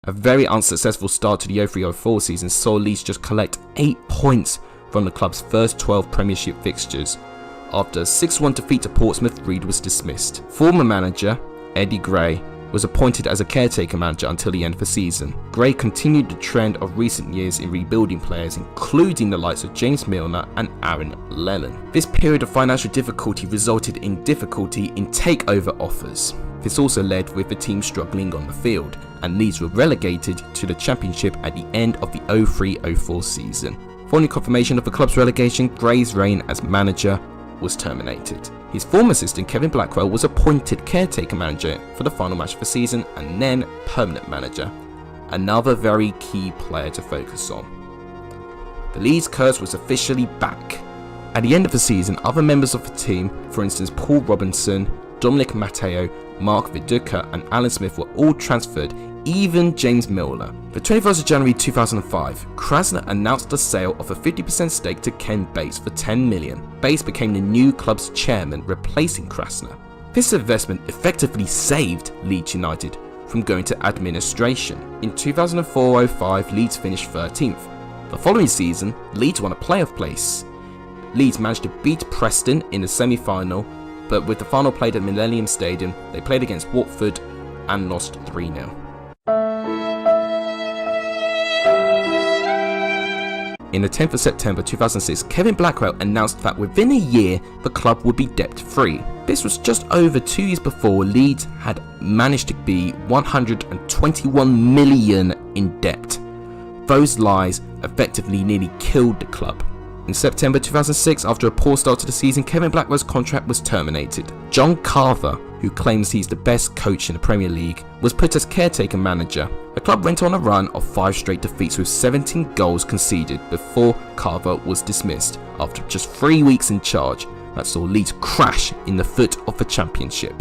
A very unsuccessful start to the 03-04 season saw Leeds just collect 8 points from the club's first 12 Premiership fixtures. After a 6-1 defeat to Portsmouth, Reid was dismissed. Former manager Eddie Gray was appointed as a caretaker manager until the end of the season. Gray continued the trend of recent years in rebuilding players, including the likes of James Milner and Aaron Lennon. This period of financial difficulty resulted in difficulty in takeover offers. This also led with the team struggling on the field, and Leeds were relegated to the Championship at the end of the 03-04 season. Following confirmation of the club's relegation, Gray's reign as manager was terminated. His former assistant Kevin Blackwell was appointed caretaker manager for the final match of the season and then permanent manager, another very key player to focus on. The Leeds curse was officially back. At the end of the season, other members of the team, for instance Paul Robinson, Dominic Matteo, Mark Viduka and Alan Smith, were all transferred, even James Milner. The 21st of January 2005, Krasner announced the sale of a 50% stake to Ken Bates for $10 million. Bates became the new club's chairman, replacing Krasner. This investment effectively saved Leeds United from going to administration. In 2004-05, Leeds finished 13th. The following season, Leeds won a playoff place. Leeds managed to beat Preston in the semi-final, but with the final played at Millennium Stadium, they played against Watford and lost 3-0. In the 10th of September 2006, Kevin Blackwell announced that within a year the club would be debt-free. This was just over 2 years before Leeds had managed to be 121 million in debt. Those lies effectively nearly killed the club. In September 2006, after a poor start to the season, Kevin Blackwell's contract was terminated. John Carver, who claims he's the best coach in the Premier League, was put as caretaker manager. The club went on a run of 5 straight defeats with 17 goals conceded before Carver was dismissed after just 3 weeks in charge. That saw Leeds crash in the foot of the Championship.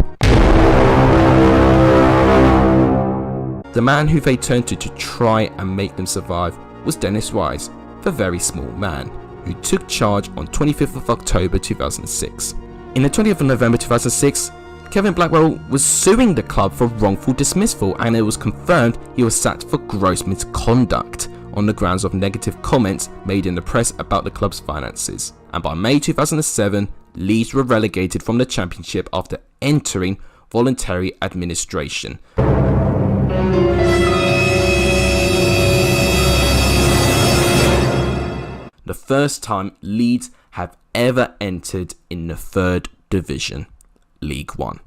The man who they turned to try and make them survive was Dennis Wise, the very small man, who took charge on 25th of October 2006. In the 20th of November 2006, Kevin Blackwell was suing the club for wrongful dismissal, and it was confirmed he was sacked for gross misconduct on the grounds of negative comments made in the press about the club's finances. And by May 2007, Leeds were relegated from the Championship after entering voluntary administration. The first time Leeds have ever entered in the 3rd Division, League One.